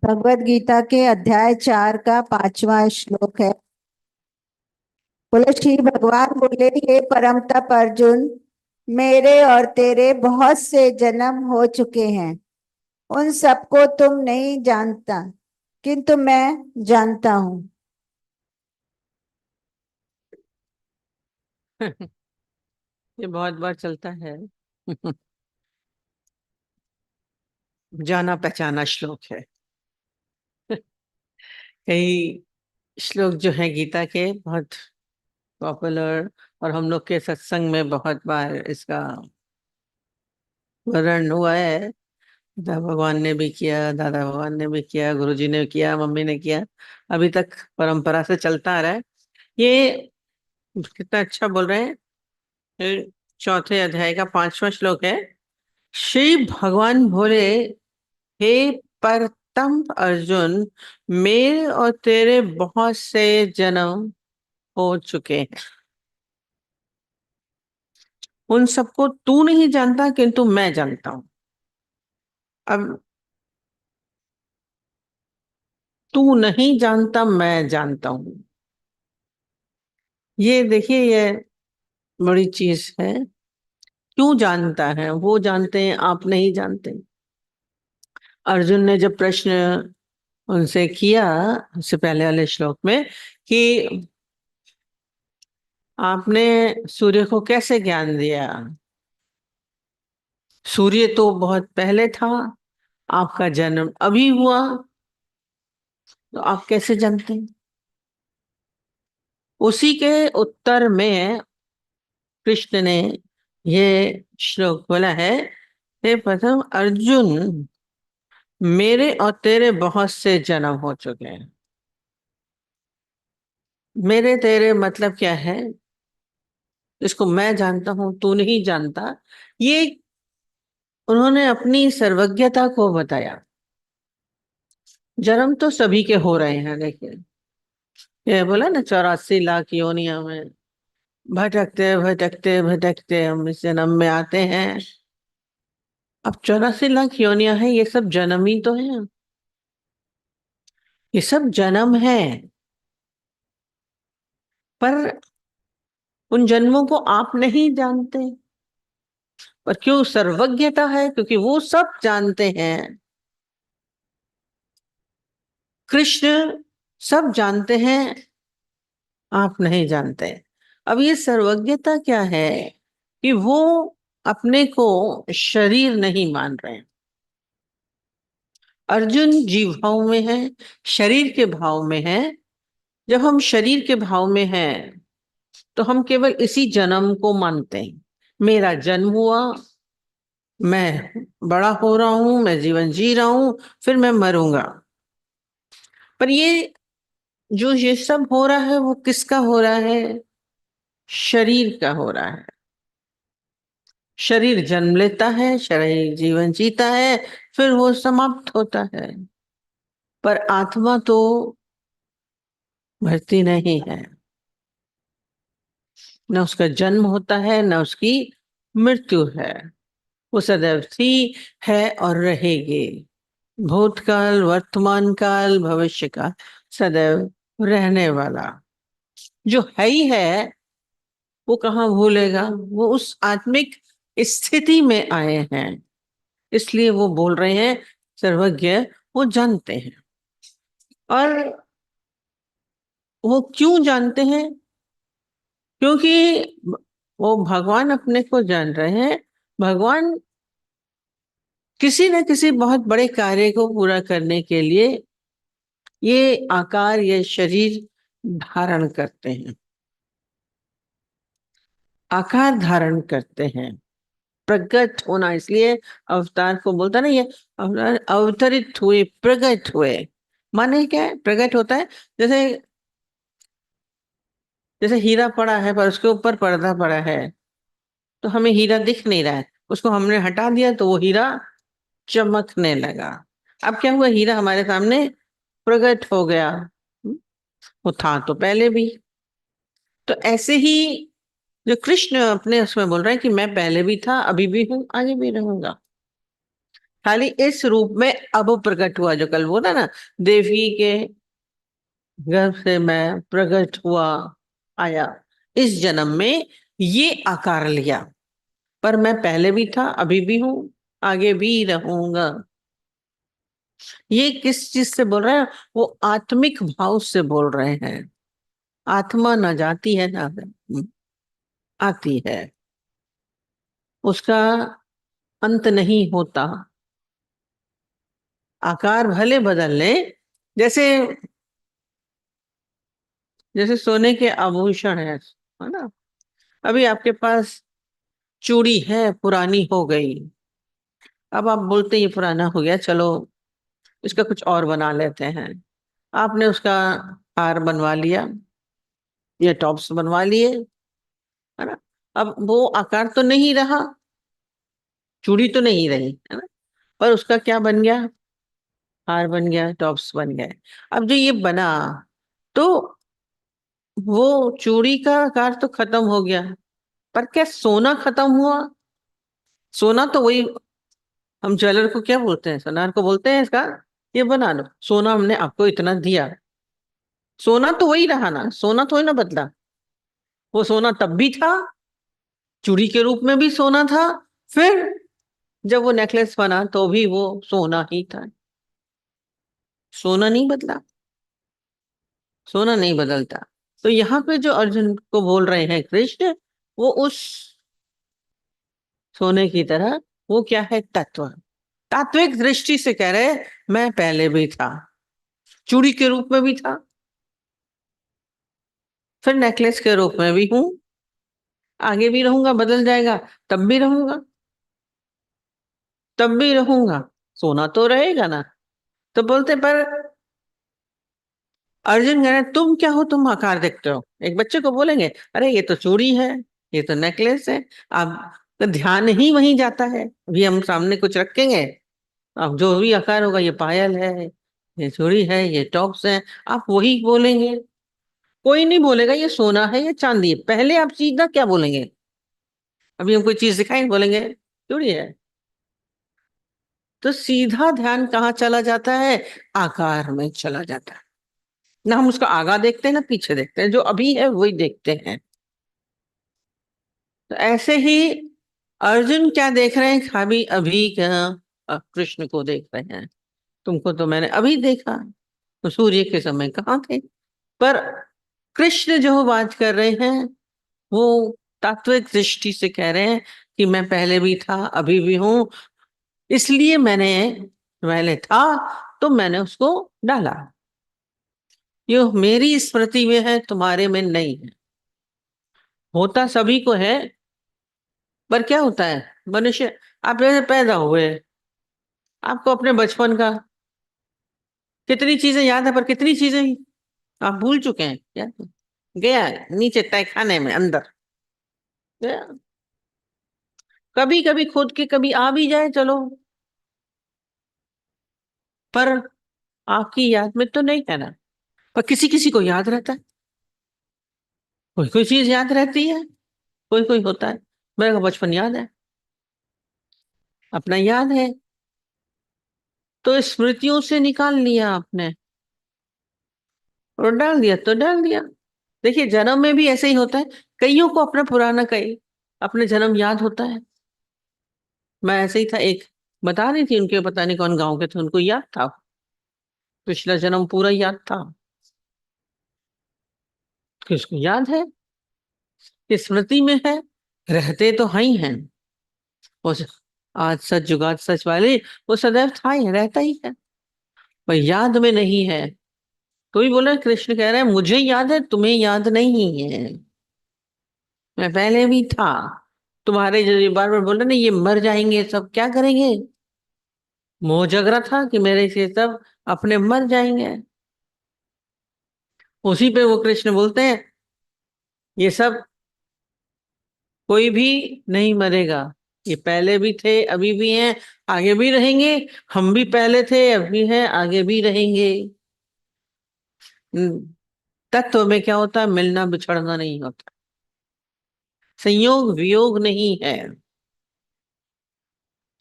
भगवत गीता के अध्याय 4 का 5वां श्लोक है। बोले श्री भगवान बोले, हे परम तप अर्जुन, मेरे और तेरे बहुत से जन्म हो चुके हैं। उन सबको तुम नहीं जानता, किंतु मैं जानता हूँ। ये बहुत बार चलता है। जाना पहचाना श्लोक है। कई श्लोक जो है गीता के बहुत पॉपुलर, और हम लोग के सत्संग में बहुत बार इसका वर्णन हुआ है। दादा भगवान ने भी किया, दादा भगवान ने भी किया, गुरुजी ने किया, मम्मी ने किया, अभी तक परंपरा से चलता आ रहा है। ये कितना अच्छा बोल रहे हैं। ये चौथे अध्याय का 5वां श्लोक है। श्री भगवान बोले, हे परतम अर्जुन, मेरे और तेरे बहुत से जन्म हो चुके हैं। उन सबको तू नहीं जानता, किंतु मैं जानता हूं। अब तू नहीं जानता, मैं जानता हूं। ये देखिए, ये बड़ी चीज है। क्यों जानता है? वो जानते हैं, आप नहीं जानते। अर्जुन ने जब प्रश्न उनसे किया, उससे पहले वाले श्लोक में, कि आपने सूर्य को कैसे ज्ञान दिया? सूर्य तो बहुत पहले था, आपका जन्म अभी हुआ, तो आप कैसे जानते हैं? उसी के उत्तर में कृष्ण ने ये श्लोक बोला है, हे प्रथम अर्जुन, मेरे और तेरे बहुत से जन्म हो चुके हैं। मेरे तेरे मतलब क्या है? इसको मैं जानता हूं, तू नहीं जानता। ये उन्होंने अपनी सर्वज्ञता को बताया। जन्म तो सभी के हो रहे हैं, देखिए, ये बोला ना, 84 लाख योनिया में भटकते भटकते भटकते हम इस जन्म में आते हैं। अब 84 लाख योनिया है, ये सब जन्म ही तो है। ये सब जन्म है, पर उन जन्मों को आप नहीं जानते। पर क्यों सर्वज्ञता है? क्योंकि वो सब जानते हैं। कृष्ण सब जानते हैं, आप नहीं जानते। अब ये सर्वज्ञता क्या है? कि वो अपने को शरीर नहीं मान रहे हैं। अर्जुन जीव भाव में है, शरीर के भाव में है। जब हम शरीर के भाव में हैं, तो हम केवल इसी जन्म को मानते हैं। मेरा जन्म हुआ, मैं बड़ा हो रहा हूं, मैं जीवन जी रहा हूं, फिर मैं मरूंगा। पर ये जो ये सब हो रहा है, वो किसका हो रहा है? शरीर का हो रहा है। शरीर जन्म लेता है, शरीर जीवन जीता है, फिर वो समाप्त होता है। पर आत्मा तो मरती नहीं है। न उसका जन्म होता है, न उसकी मृत्यु है। वो सदैव थी, है और रहेगी। भूतकाल, वर्तमान काल, भविष्य का, सदैव रहने वाला जो है ही है, वो कहाँ भूलेगा? वो उस आत्मिक स्थिति में आए हैं, इसलिए वो बोल रहे हैं सर्वज्ञ। वो जानते हैं। और वो क्यों जानते हैं? क्योंकि वो भगवान अपने को जान रहे हैं। भगवान किसी न किसी बहुत बड़े कार्य को पूरा करने के लिए ये आकार, ये शरीर धारण करते हैं। आकार धारण करते हैं, प्रकट होना। इसलिए अवतार को बोलता ना, ये अवतार अवतरित हुए, प्रकट हुए। माने क्या है? प्रकट होता है, जैसे जैसे हीरा पड़ा है, पर उसके ऊपर पर्दा पड़ा है, तो हमें हीरा दिख नहीं रहा है। उसको हमने हटा दिया तो वो हीरा चमकने लगा। अब क्या हुआ? हीरा हमारे सामने प्रकट हो गया। वो था तो पहले भी। तो ऐसे ही जो कृष्ण अपने उसमें बोल रहे हैं कि मैं पहले भी था, अभी भी हूं, आगे भी रहूंगा। खाली इस रूप में अब प्रकट हुआ, जो कल बोला ना, देवी के गर्भ से मैं प्रकट हुआ, आया इस जन्म में, ये आकार लिया। पर मैं पहले भी था, अभी भी हूं, आगे भी रहूंगा। ये किस चीज से बोल रहे हैं? वो आत्मिक भाव से बोल रहे हैं। आत्मा न जाती है ना आती है, उसका अंत नहीं होता। आकार भले बदल ले, जैसे जैसे सोने के आभूषण है ना। अभी आपके पास चूड़ी है, पुरानी हो गई, अब आप बोलते ये पुराना हो गया, चलो इसका कुछ और बना लेते हैं। आपने उसका हार बनवा लिया, ये टॉप्स बनवा लिए, है ना। अब वो आकार तो नहीं रहा, चूड़ी तो नहीं रही, है ना, पर उसका क्या बन गया? हार बन गया, टॉप्स बन गए। अब जो ये बना, तो वो चूड़ी का आकार तो खत्म हो गया, पर क्या सोना खत्म हुआ? सोना तो वही, हम ज्वेलर को क्या बोलते हैं? सोनार को बोलते हैं इसका ये बना लो, सोना हमने आपको इतना दिया। सोना तो वही रहा ना, सोना तो ही ना बदला। वो सोना तब भी था, चूड़ी के रूप में भी सोना था, फिर जब वो नेकलेस बना तो भी वो सोना ही था। सोना नहीं बदला, सोना नहीं बदलता। तो यहाँ पे जो अर्जुन को बोल रहे हैं कृष्ण, वो उस सोने की तरह, वो क्या है? तत्व। तात्विक दृष्टि से कह रहे हैं, मैं पहले भी था, चूड़ी के रूप में भी था, फिर नेकलेस के रूप में भी हूं, आगे भी रहूंगा, बदल जाएगा तब भी रहूंगा, तब भी रहूंगा। सोना तो रहेगा ना। तो बोलते, पर अर्जुन कह रहे हैं, तुम क्या हो? तुम आकार देखते हो। एक बच्चे को बोलेंगे, अरे ये तो चूड़ी है, ये तो नेकलेस है। आप तो ध्यान ही वहीं जाता है। अभी हम सामने कुछ रखेंगे, अब जो भी आकार होगा, ये पायल है, ये चूड़ी है, ये टॉप्स है, आप वही बोलेंगे। कोई नहीं बोलेगा ये सोना है, ये चांदी है। पहले आप सीधा क्या बोलेंगे? अभी हम कोई चीज दिखाएंगे, बोलेंगे चूड़ी है। तो सीधा ध्यान कहाँ चला जाता है? आकार में चला जाता है। ना हम उसका आगा देखते हैं, ना पीछे देखते हैं, जो अभी है वही देखते हैं। तो ऐसे ही अर्जुन क्या देख रहे हैं? अभी अभी क्या? कृष्ण को देख रहे हैं। तुमको तो मैंने अभी देखा, तो सूर्य के समय कहाँ थे? पर कृष्ण जो बात कर रहे हैं, वो तात्विक दृष्टि से कह रहे हैं कि मैं पहले भी था, अभी भी हूं, इसलिए मैंने, पहले था तो मैंने उसको डाला। ये मेरी स्मृति में है, तुम्हारे में नहीं है। होता सभी को है, पर क्या होता है? मनुष्य, आप जैसे पैदा हुए, आपको अपने बचपन का कितनी चीजें याद है, पर कितनी चीजें आप भूल चुके हैं। क्या गया नीचे तय खाने में अंदर गया। कभी कभी खुद के कभी आ भी जाए, चलो, पर आपकी याद में तो नहीं है ना। पर किसी किसी को याद रहता है, कोई कोई चीज याद रहती है, कोई कोई होता है, मेरे को बचपन याद है, अपना याद है, तो स्मृतियों से निकाल लिया आपने और डाल दिया तो डाल दिया। देखिए जन्म में भी ऐसे ही होता है। कईयों को अपना पुराना, कई अपने जन्म याद होता है। मैं ऐसे ही था, एक बता रही थी, उनके पता नहीं कौन गांव के थे, उनको याद था, पिछला जन्म पूरा याद था। किसको याद है? कि स्मृति में है, रहते तो हैं ही हैं। वो आज सच जुगाद सच वाले, वो सदैव था ही, रहता ही है, पर याद में नहीं है। तो ही बोला, कृष्ण कह रहे हैं मुझे याद है, तुम्हें याद नहीं है। मैं पहले भी था। तुम्हारे जो ये बार बार बोल रहे ना, ये मर जाएंगे सब, क्या करेंगे? मोह जग रहा था कि मेरे से सब अपने मर जाएंगे। उसी पे वो कृष्ण बोलते हैं, ये सब कोई भी नहीं मरेगा। ये पहले भी थे, अभी भी हैं, आगे भी रहेंगे। हम भी पहले थे, अभी हैं, आगे भी रहेंगे। हम्म, तत्व में क्या होता है? मिलना बिछड़ना नहीं होता, संयोग वियोग नहीं है।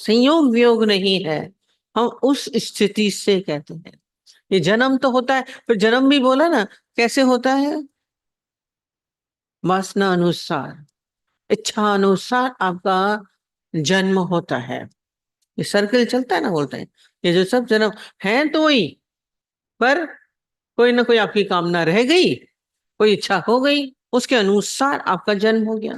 संयोग वियोग नहीं है, हम उस स्थिति से कहते हैं। ये जन्म तो होता है, पर जन्म भी बोला ना कैसे होता है, वासना अनुसार, इच्छा अनुसार आपका जन्म होता है। ये सर्कल चलता है ना, बोलते हैं ये जो सब जन्म है तो वही, पर कोई ना कोई आपकी कामना रह गई, कोई इच्छा हो गई, उसके अनुसार आपका जन्म हो गया।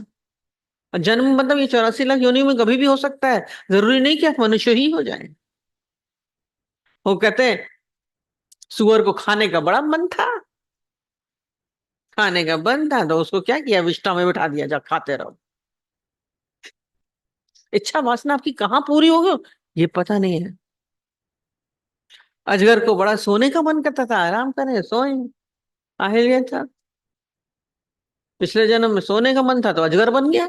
और जन्म मतलब ये 84 लाख योनियों में कभी भी हो सकता है, जरूरी नहीं कि आप मनुष्य ही हो जाए। वो कहते हैं सुअर को खाने का बड़ा मन था, खाने का मन था तो उसको क्या किया, विष्ठा में बिठा दिया, जा खाते रहो। इच्छा वासना आपकी कहाँ पूरी होगी ये पता नहीं है। अजगर को बड़ा सोने का मन करता था, आराम करें सोए, आहिल था, पिछले जन्म में सोने का मन था तो अजगर बन गया।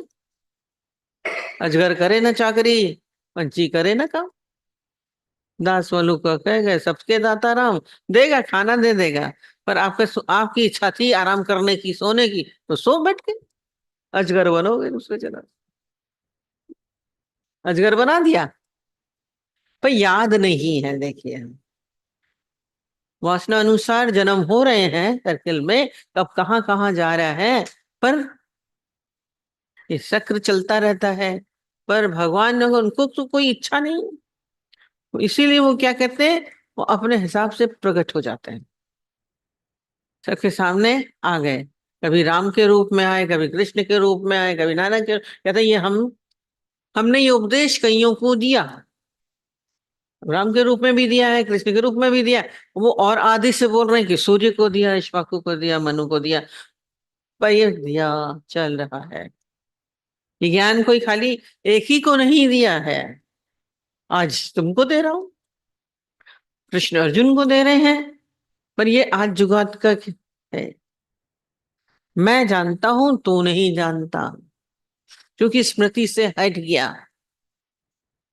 अजगर करे ना चाकरी, पंछी करे ना काम, दास वालू का कह गए सबके दाता राम, देगा खाना दे देगा। पर आपकी इच्छा थी आराम करने की, सोने की, तो सो बैठ के अजगर बनोगे दूसरे जन्म, अजगर बना दिया। पर याद नहीं है, देखिए वासना अनुसार जन्म हो रहे हैं सर्किल में, कब कहाँ कहाँ जा रहा है, पर ये चक्र चलता रहता है। पर भगवान ने उनको तो कोई इच्छा नहीं, इसीलिए वो क्या कहते हैं, वो अपने हिसाब से प्रकट हो जाते हैं, सबके सामने आ गए। कभी राम के रूप में आए, कभी कृष्ण के रूप में आए, कभी नारायण के, कहते हैं ये हमने ये उपदेश कईयों को दिया, राम के रूप में भी दिया है, कृष्ण के रूप में भी दिया है। वो और आदि से बोल रहे हैं कि सूर्य को दिया, इक्ष्वाकु को दिया, मनु को दिया, पर ये दिया चल रहा है। ये ज्ञान कोई खाली एक ही को नहीं दिया है, आज तुमको दे रहा हूं, कृष्ण अर्जुन को दे रहे हैं, पर ये आज जुगात का है। मैं जानता हूं तू नहीं जानता, क्योंकि स्मृति से हट गया,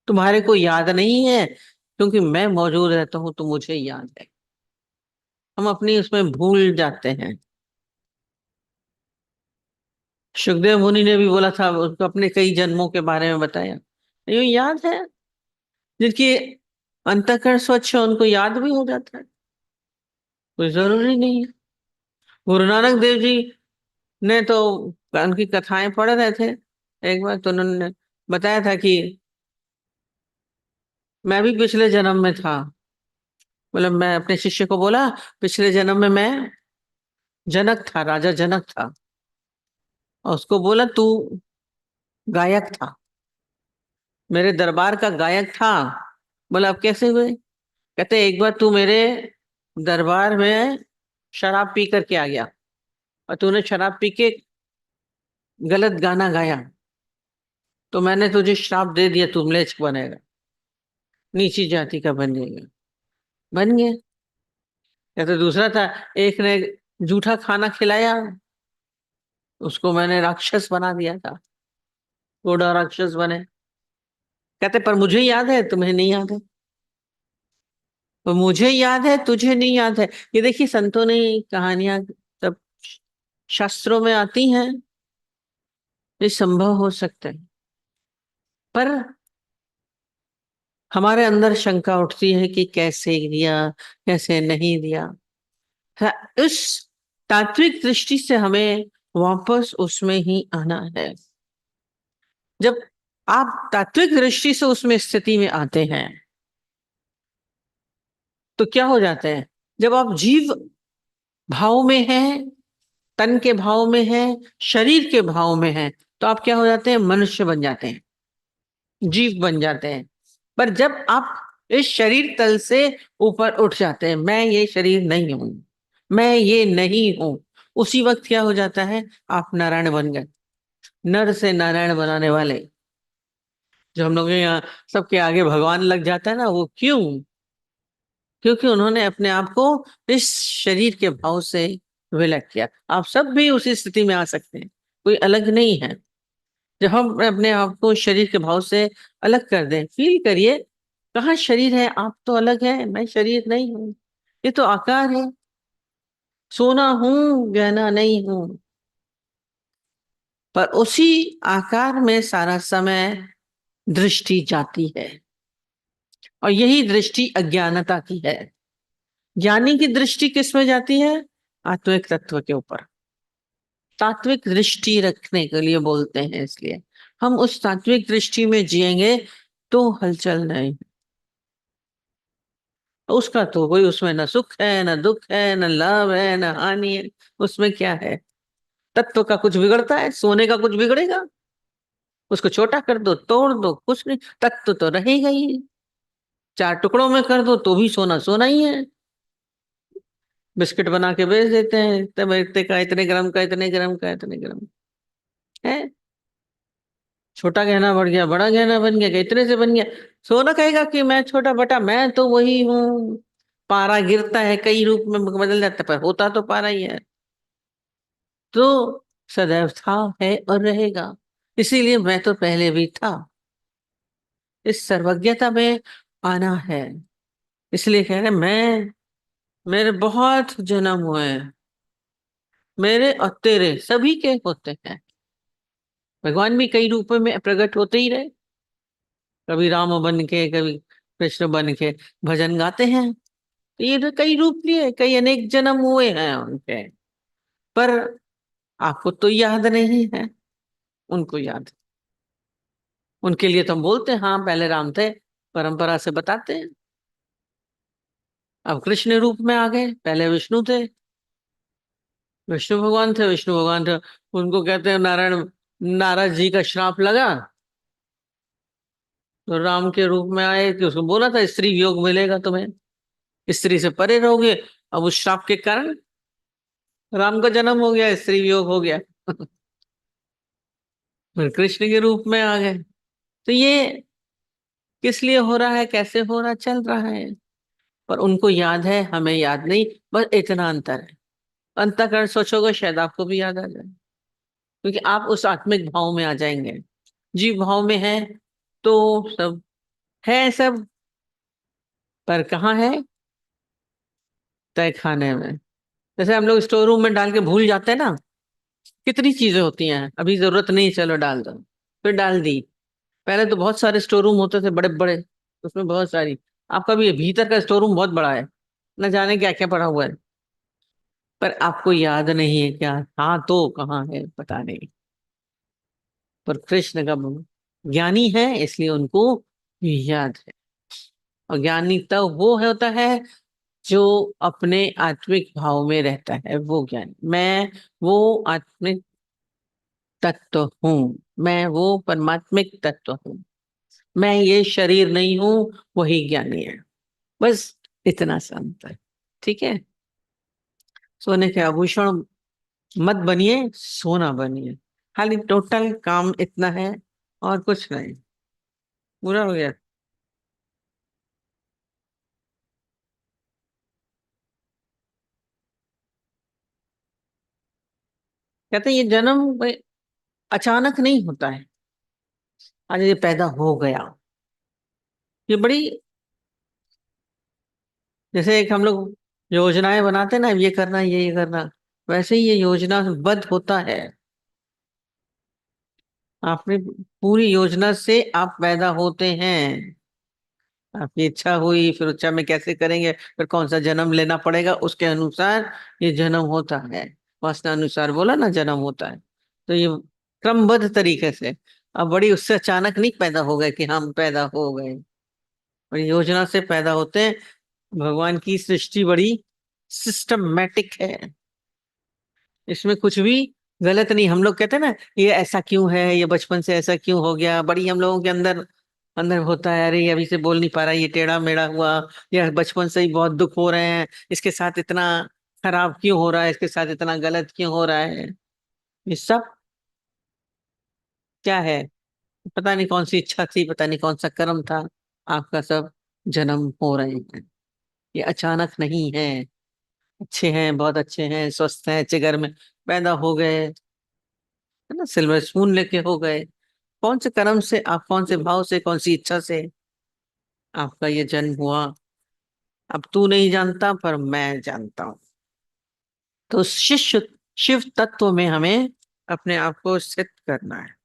तुम्हारे को याद नहीं है, क्योंकि मैं मौजूद रहता हूं तो मुझे याद है। हम अपनी उसमें भूल जाते हैं। सुखदेव मुनि ने भी बोला था, उसको अपने कई जन्मों के बारे में बताया, यूं याद है, जिनकी अंतःकरण स्वच्छ है उनको याद भी हो जाता है, कोई जरूरी नहीं है। गुरु नानक देव जी ने तो उनकी कथाएं पढ़ रहे थे, एक बार तो उन्होंने बताया था कि मैं भी पिछले जन्म में था, मतलब मैं अपने शिष्य को बोला पिछले जन्म में मैं जनक था, राजा जनक था, और उसको बोला तू गायक था, मेरे दरबार का गायक था। बोला अब कैसे हुए, कहते एक बार तू मेरे दरबार में शराब पी करके आ गया, और तूने शराब पी के गलत गाना गाया, तो मैंने तुझे श्राप दे दिया, तू म्लेच्छ बनेगा, नीची जाति का बन जाएगा। बन गया। कहते दूसरा था, एक ने जूठा खाना खिलाया, उसको मैंने राक्षस बना दिया था, घोड़ा राक्षस बने। कहते पर मुझे याद है तुम्हें नहीं याद है, तो मुझे याद है तुझे नहीं याद है। ये देखिए संतों ने कहानियां सब शास्त्रों में आती हैं, ये संभव हो सकता है, पर हमारे अंदर शंका उठती है कि कैसे दिया, कैसे नहीं दिया। हाँ, उस तात्विक दृष्टि से हमें वापस उसमें ही आना है। जब आप तात्विक दृष्टि से उसमें स्थिति में आते हैं तो क्या हो जाते हैं, जब आप जीव भाव में हैं, तन के भाव में हैं, शरीर के भाव में हैं, तो आप क्या हो जाते हैं, मनुष्य बन जाते हैं, जीव बन जाते हैं। पर जब आप इस शरीर तल से ऊपर उठ जाते हैं, मैं ये शरीर नहीं हूं, मैं ये नहीं हूं, उसी वक्त क्या हो जाता है, आप नारायण बन गए। नर से नारायण बनाने वाले, जो हम लोग यहाँ सबके आगे भगवान लग जाता है ना, वो क्यों, क्योंकि उन्होंने अपने आप को इस शरीर के भाव से विलय किया। आप सब भी उसी स्थिति में आ सकते हैं, कोई अलग नहीं है। जब हम अपने आप को शरीर के भाव से अलग कर दें, फील करिए कहाँ शरीर है, आप तो अलग है, मैं शरीर नहीं हूं, ये तो आकार है, सोना हूं गहना नहीं हूं। पर उसी आकार में सारा समय दृष्टि जाती है, और यही दृष्टि अज्ञानता की है। ज्ञानी की दृष्टि किस में जाती है? आत्मिक तत्व के ऊपर। तात्विक दृष्टि रखने के लिए बोलते हैं, इसलिए हम उस तात्विक दृष्टि में जिएंगे तो हलचल नहीं। उसका तो कोई, उसमें न सुख है न दुख है, न लाभ है न हानि है। उसमें क्या है? तत्व का कुछ बिगड़ता है? सोने का कुछ बिगड़ेगा? उसको छोटा कर दो, तोड़ दो, कुछ नहीं, तत्व तो रहेगा ही। चार टुकड़ों में कर दो तो भी सोना सोना ही है। बिस्किट बना के बेच देते हैं, तब इतने का, इतने ग्राम का, इतने ग्राम का, इतने ग्राम है। छोटा गहना बढ़ गया, बड़ा गहना बन गया, इतने से बन गया। सोना कहेगा कि मैं छोटा, बटा मैं तो वही हूँ। पारा गिरता है, कई रूप में बदल जाता है, पर होता तो पारा ही है। तो सदैव था, है और रहेगा। इसीलिए मैं तो पहले भी था। इस सर्वज्ञता में आना है। इसलिए कह रहे मैं, मेरे बहुत जन्म हुए हैं, मेरे और तेरे सभी के होते हैं। भगवान भी कई रूपों में प्रकट होते ही रहे, कभी राम बन के, कभी कृष्ण बन के भजन गाते हैं। तो ये तो कई रूप लिए, कई अनेक जन्म हुए हैं उनके। पर आपको तो याद नहीं है, उनको याद है। उनके लिए तो हम बोलते हैं हाँ पहले राम थे, परंपरा से बताते हैं। अब कृष्ण रूप में आ गए, पहले विष्णु थे। विष्णु भगवान थे, विष्णु भगवान थे। उनको कहते हैं नारायण, नारद जी का श्राप लगा तो राम के रूप में आए, कि उसको बोला था स्त्री वियोग मिलेगा तुम्हें, स्त्री से परे रहोगे। अब उस श्राप के कारण राम का जन्म हो गया, स्त्री वियोग हो गया। फिर कृष्ण के रूप में आ गए। तो ये किस लिए हो रहा है, कैसे हो रहा, चल रहा है। पर उनको याद है, हमें याद नहीं। बस इतना अंतर है। अंतःकरण सोचोगे शायद आपको भी याद आ जाए, क्योंकि आप उस आत्मिक भाव में आ जाएंगे। जीव भाव में है तो सब है, सब। पर कहाँ है? तय खाने में। जैसे हम लोग स्टोर रूम में डाल के भूल जाते हैं ना, कितनी चीजें होती हैं, अभी जरूरत नहीं, चलो डाल दो, फिर डाल दी। पहले तो बहुत सारे स्टोर रूम होते थे, बड़े बड़े, उसमें बहुत सारी। आपका भी भीतर का स्टोर रूम बहुत बड़ा है, न जाने क्या क्या पड़ा हुआ है। पर आपको याद नहीं है क्या? हाँ तो कहाँ है पता नहीं। पर कृष्ण का ज्ञानी है, इसलिए उनको याद है। और ज्ञानी तब वो होता है जो अपने आत्मिक भाव में रहता है, वो ज्ञानी। मैं वो आत्मिक तत्व हूँ, मैं वो परमात्मिक तत्व हूँ, मैं ये शरीर नहीं हूँ, वही ज्ञानी है। बस इतना सा अंतर। ठीक है। सोने के आभूषण मत बनिए, सोना बनिए। खाली टोटल काम इतना है, और कुछ नहीं। पूरा हो गया। कहते हैं ये जन्म भाई अचानक नहीं होता है। आज ये पैदा हो गया, ये बड़ी, जैसे एक हम लोग योजनाएं बनाते हैं ना, ये करना, ये करना, वैसे ही ये योजनाबद्ध होता है। आपने पूरी योजना से आप पैदा होते हैं। आपकी इच्छा हुई, फिर इच्छा में कैसे करेंगे, फिर कौन सा जन्म लेना पड़ेगा, उसके अनुसार ये जन्म होता है। वासना अनुसार बोला ना जन्म होता है। तो ये क्रमबद्ध तरीके से। अब बड़ी उससे अचानक नहीं पैदा हो गए कि हम पैदा हो गए, बड़ी योजना से पैदा होते हैं। भगवान की सृष्टि बड़ी सिस्टमैटिक है, इसमें कुछ भी गलत नहीं। हम लोग कहते हैं ना ये ऐसा क्यों है, ये बचपन से ऐसा क्यों हो गया, बड़ी हम लोगों के अंदर अंदर होता है, अरे ये अभी से बोल नहीं पा रहा, ये टेढ़ा मेढ़ा हुआ, या बचपन से ही बहुत दुख हो रहे हैं, इसके साथ इतना खराब क्यों हो रहा है, इसके साथ इतना गलत क्यों हो रहा है। ये सब क्या है? पता नहीं कौन सी इच्छा थी, पता नहीं कौन सा कर्म था, आपका सब जन्म हो रहे हैं। ये अचानक नहीं है। अच्छे हैं, बहुत अच्छे हैं, स्वस्थ हैं, अच्छे घर में पैदा हो गए, है ना, सिल्वर स्पून लेके हो गए। कौन से कर्म से, आप कौन से भाव से, कौन सी इच्छा से आपका ये जन्म हुआ, अब तू नहीं जानता पर मैं जानता हूं। तो शिष्य शिव तत्व में हमें अपने आप को स्थित करना है।